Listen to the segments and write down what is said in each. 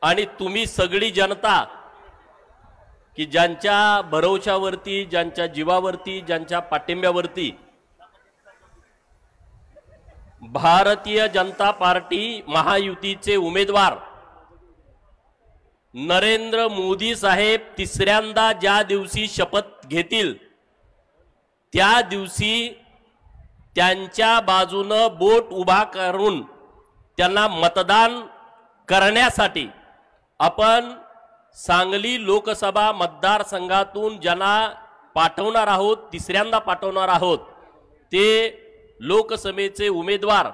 आणि तुम्ही सगळी जनता की ज्यांच्या भरवशावरती, ज्यांच्या जीवावरती, ज्यांच्या पाठिंब्यावरती भारतीय जनता पार्टी महायुतीचे उमेदवार नरेंद्र मोदी साहेब तिसऱ्यांदा ज्या दिवशी शपथ घेतील त्या दिवशी त्यांच्या बाजूने बोट उभा करून त्यांना मतदान करण्यासाठी आपण सांगली लोकसभा मतदारसंघातून ज्यांना पाठवणार आहोत, तिसऱ्यांदा पाठवणार आहोत, ते लोकसभेचे उमेदवार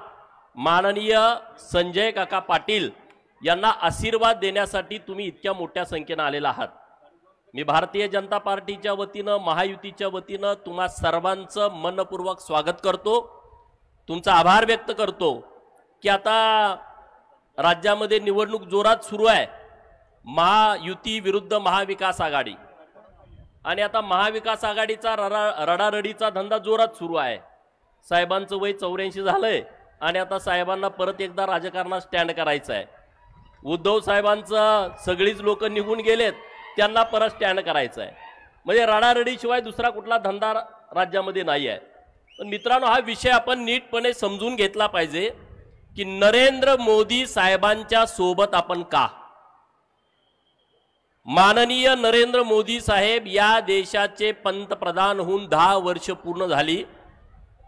माननीय संजय काका पाटील यांना आशीर्वाद देण्यासाठी तुम्ही इतक्या मोठ्या संख्येने आलेला आहात। मी भारतीय जनता पार्टीच्या वतीने, महायुतीच्या वतीने तुम्हा सर्वांचं मनपूर्वक स्वागत करतो, तुमचा आभार व्यक्त करतो की आता राज्यामध्ये निवडणूक जोरात सुरू आहे, महायुती विरुद्ध महाविकास आघाडी, आणि आता महाविकास आघाडीचा रडारडीचा धंदा जोरात सुरू आहे। साहेबांचं वय 84 झालंय आणि आता साहेबांना परत एकदा राजकारणात स्टँड करायचं आहे। उद्धव साहेबांचं सगळीच लोक निघून गेलेत, त्यांना परत स्टँड करायचं आहे। म्हणजे रडारडीशिवाय दुसरा कुठला धंदा राज्यामध्ये नाही आहे। पण मित्रांनो, हा विषय आपण नीटपणे समजून घेतला पाहिजे की नरेंद्र मोदी साहेबांच्या सोबत आपण का? माननीय नरेंद्र मोदी साहेब या देशाचे पंतप्रधान होऊन 10 वर्ष पूर्ण झाली।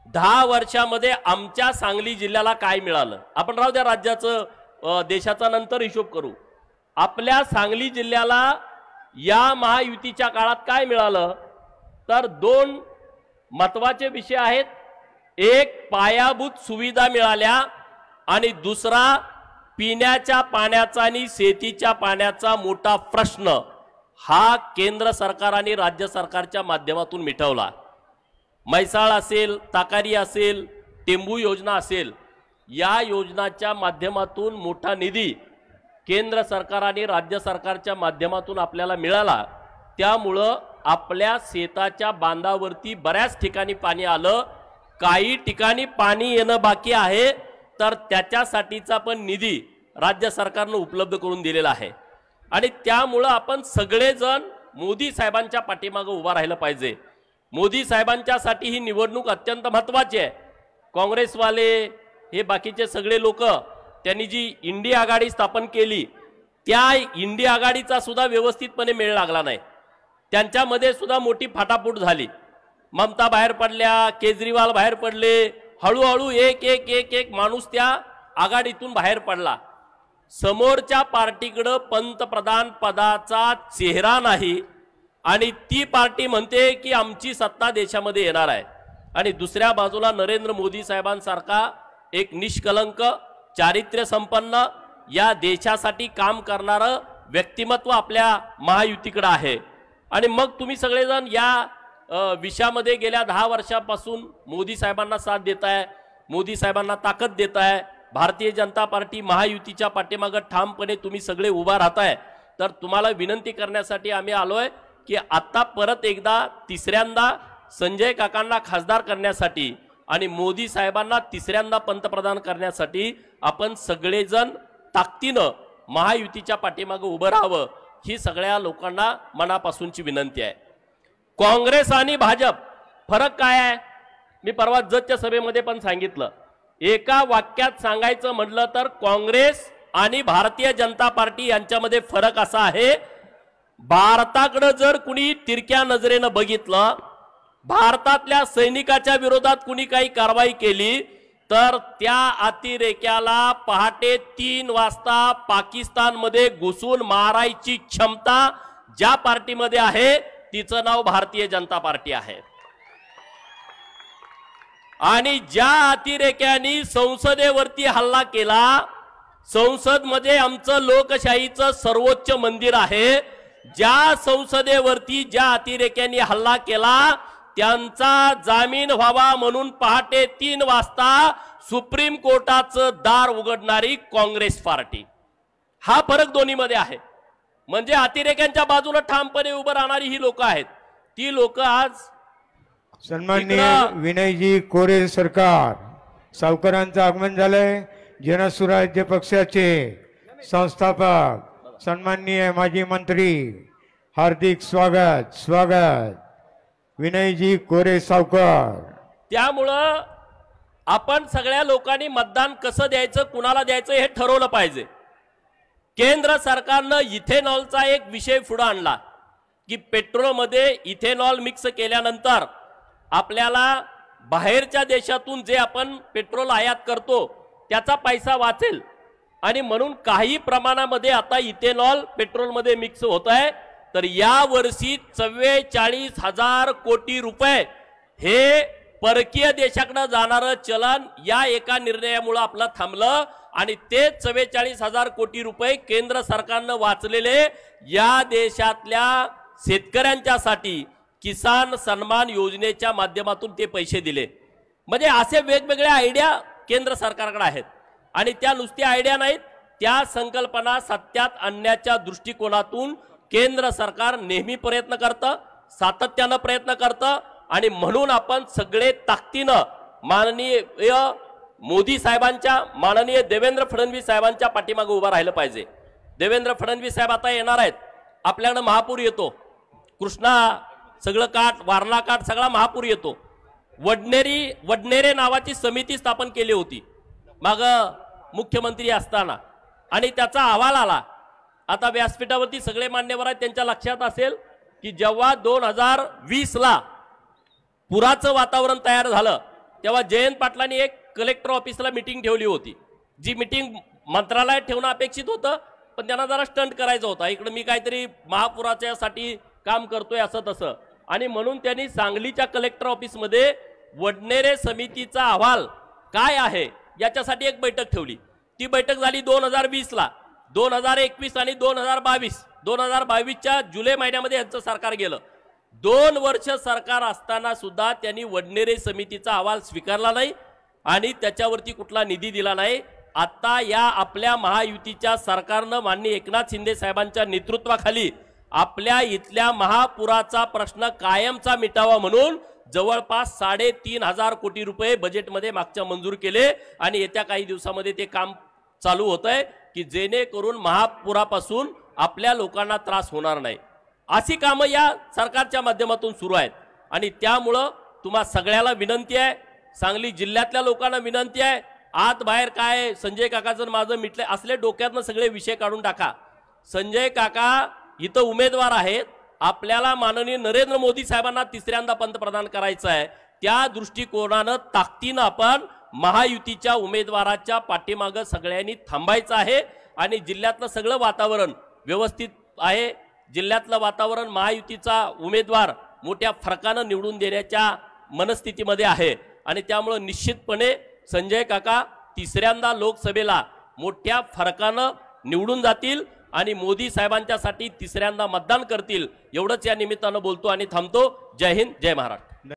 10 वर्षामध्ये आमच्या सांगली जिल्ह्याला काय मिळालं? आपण राहू द्या राज्याचं, देशाचा नंतर हिशोब करू। आपल्या सांगली जिल्ह्याला या महायुतीच्या काळात काय मिळालं? तर 2 महत्त्वाचे विषय आहेत। एक, पायाभूत सुविधा मिळाल्या आणि दुसरा, पिण्याच्या पाण्याचा आणि शेतीच्या पाण्याचा मोठा प्रश्न हा केंद्र सरकार आणि राज्य सरकारच्या माध्यमातून मिटवला। म्हैसाळ असेल, ताकारी असेल, टेंबू योजना असेल, या योजनाच्या माध्यमातून मोठा निधी केंद्र सरकार आणि राज्य सरकारच्या माध्यमातून आपल्याला मिळाला। त्यामुळं आपल्या शेताच्या बांधावरती बऱ्याच ठिकाणी पाणी आलं, काही ठिकाणी पाणी येणं बाकी आहे, तर त्याच्यासाठीचा पण निधी राज्य सरकारने उपलब्ध करून दिलेला आहे। आणि त्यामुळं आपण सगळेजण मोदी साहेबांच्या पाठीमागे उभा राहिलं पाहिजे। मोदी साहेबांच्यासाठी ही निवडणूक अत्यंत महत्त्वाची आहे। काँग्रेसवाले हे बाकीचे सगळे लोक त्यांनी जी इंडिया आघाडी स्थापन केली, त्या इंडिया आघाडीचा सुद्धा व्यवस्थितपणे मेळ लागला नाही, त्यांच्यामध्ये सुद्धा मोठी फाटाफूट झाली। ममता बाहेर पडल्या, केजरीवाल बाहेर पडले, हळूहळू एक एक एक एक माणूस त्या आघाडीतून बाहेर पडला। समोरच्या पार्टीकडे पंतप्रधान पदाचा चेहरा नाही आणि ती पार्टी म्हणते की आमची सत्ता देशामध्ये येणार आहे, आणि दुसऱ्या बाजूला नरेंद्र मोदी साहेबांसारखा एक निष्कलंक, चारित्र्य संपन्न, या देशासाठी काम करणारं व्यक्तिमत्व आपल्या महायुतीकडे आहे। आणि मग तुम्ही सगळेजण या विषयामध्ये गेल्या 10 वर्षापासून मोदी साहेबांना साथ देताय, मोदी साहेबांना ताकद देताय। भारतीय जनता पार्टी महायुतीच्या पाठीमागे ठामपणे तुम्ही सगळे उभा राहताय। तर तुम्हाला विनंती करण्यासाठी आम्ही आलोय की आता परत एकदा तिसऱ्यांदा संजय काकांना खासदार करण्यासाठी आणि मोदी साहेबांना तिसऱ्यांदा पंतप्रधान करण्यासाठी आपण सगळेजण ताकदीनं महायुतीच्या पाठीमागे उभं राहावं, ही सगळ्या लोकांना मनापासूनची विनंती आहे। काँग्रेस आणि भाजप फरक काय आहे? मी परवा जजच्या सभेमध्ये पण सांगितलं। एका वाक्यात सांगायचं म्हटलं तर काँग्रेस आणि भारतीय जनता पार्टी यांच्यामध्ये फरक असा आहे, भारताकडे जर कुणी तिरक्या नजरेनं बघितलं, भारतातल्या सैनिकाच्या विरोधात कुणी काही कारवाई केली, तर त्या अतिरेक्याला पहाटे 3 वाजता पाकिस्तानमध्ये घुसून मारायची क्षमता ज्या पार्टीमध्ये आहे तिचं नाव भारतीय जनता पार्टी आहे। आणि ज्या अतिरेक्यांनी संसदेवरती हल्ला केला, संसदमध्ये आमचं लोकशाहीचं सर्वोच्च मंदिर आहे, ज्या संसदेवरती ज्या अतिरेक्यांनी हल्ला केला त्यांचा जामीन व्हावा म्हणून पहाटे 3 वाजता सुप्रीम कोर्टाचं दार उघडणारी काँग्रेस पार्टी, हा फरक दोन्हीमध्ये आहे। म्हणजे अतिरेक्यांच्या बाजूला ठामपणे उभं राहणारी ही लोक आहेत, ती लोक आज सन्माननीय विनयजी कोरे सरकार, सावकारांचं आगमन झालंय। जनसुराज्य पक्षाचे संस्थापक सन्माननीय माजी मंत्री हार्दिक स्वागत विनयजी कोरे सावकर। त्यामुळं आपण सगळ्या लोकांनी मतदान कसं द्यायचं, कुणाला द्यायचं हे ठरवलं पाहिजे। केंद्र सरकारनं इथेनॉलचा एक विषय पुढे आणला की पेट्रोलमध्ये इथेनॉल मिक्स केल्यानंतर आपल्याला बाहेरच्या देशातून जे आपण पेट्रोल आयात करतो त्याचा पैसा वाचेल आणि म्हणून काही प्रमाणामध्ये आता इथेनॉल पेट्रोलमध्ये मिक्स होत आहे। तर या वर्षी 44,000 कोटी रुपये हे परकीय देशाकडे जाणारं चलन या एका निर्णयामुळे आपलं थांबलं आणि ते 44,000 कोटी रुपये केंद्र सरकारनं वाचलेले या देशातल्या शेतकऱ्यांच्यासाठी किसान सन्मान योजनेच्या माध्यमातून ते पैसे दिले। म्हणजे असे वेगवेगळे आयडिया केंद्र सरकारकडे आहेत आणि त्या नुसत्या आयडिया नाहीत, त्या संकल्पना सत्यात आणण्याच्या दृष्टिकोनातून केंद्र सरकार नेहमी प्रयत्न करतं, सातत्यानं प्रयत्न करतं आणि म्हणून आपण सगळे ताकदीनं माननीय मोदी साहेबांच्या, माननीय देवेंद्र फडणवीस साहेबांच्या पाठीमागे उभा राहिलं पाहिजे। देवेंद्र फडणवीस साहेब आता येणार आहेत, आपल्याकडे महापूर येतो, कृष्णा सगळं काठ, वारणा काठ सगळा महापूर येतो। वडनेरे नावाची समिती स्थापन केली होती माग मुख्यमंत्री असताना आणि त्याचा अहवाल आला। आता व्यासपीठावरती सगळे मान्यवर आहेत, त्यांच्या लक्षात असेल की जेव्हा 2020 ला पुराचं वातावरण तयार झालं तेव्हा जयंत पाटलांनी एक कलेक्टर ऑफिसला मीटिंग ठेवली होती, जी मीटिंग मंत्रालयात ठेवणं अपेक्षित होतं पण त्यांना जरा स्टंट करायचं होता, इकडे मी काहीतरी महापुराच्यासाठी काम करतोय असं तसं, आणि म्हणून त्यांनी सांगलीच्या कलेक्टर ऑफिसमध्ये वडनेरे समितीचा अहवाल काय आहे याच्यासाठी एक बैठक ठेवली। ती बैठक झाली 2020 ला। 2021 आणि 2022च्या जुलै महिन्यामध्ये यांचं सरकार गेलं। 2 वर्ष सरकार असताना सुद्धा त्यांनी वडनेरे समितीचा अहवाल स्वीकारला नाही आणि त्याच्यावरती कुठला निधी दिला नाही। आता या आपल्या महायुतीच्या सरकारनं माननीय एकनाथ शिंदे साहेबांच्या नेतृत्वाखाली आपल्या इथल्या महापुराचा प्रश्न कायमचा मिटावा म्हणून जवळपास 3,500 कोटी रुपये बजेटमध्ये मागच्या मंजूर केले आणि येत्या काही दिवसामध्ये ते काम चालू होतंय की जेणेकरून महापुरापासून आपल्या लोकांना त्रास होणार नाही। अशी कामं या सरकारच्या माध्यमातून सुरू आहेत आणि त्यामुळं तुम्हा सगळ्याला विनंती आहे, सांगली जिल्ह्यातल्या लोकांना विनंती आहे, आत बाहेर काय संजय काकाचं माझं मिटले असले डोक्यातनं सगळे विषय काढून टाका। संजय काका इथं उमेदवार आहेत, आपल्याला माननीय नरेंद्र मोदी साहेबांना तिसऱ्यांदा पंतप्रधान करायचं आहे, त्या दृष्टिकोनानं ताकदीनं आपण महायुतीच्या उमेदवाराच्या पाठीमागं सगळ्यांनी थांबायचं आहे आणि जिल्ह्यातलं सगळं वातावरण व्यवस्थित आहे। जिल्ह्यातलं वातावरण महायुतीचा उमेदवार मोठ्या फरकानं निवडून देण्याच्या मनस्थितीमध्ये आहे आणि त्यामुळे निश्चितपणे संजय काका तिसऱ्यांदा लोकसभेला मोठ्या फरकानं निवडून जातील आणि मोदी साहेबांच्यासाठी तिसऱ्यांदा मतदान करतील एवढंच या निमित्तानं बोलतो आणि थांबतो। जय हिंद, जय महाराष्ट्र।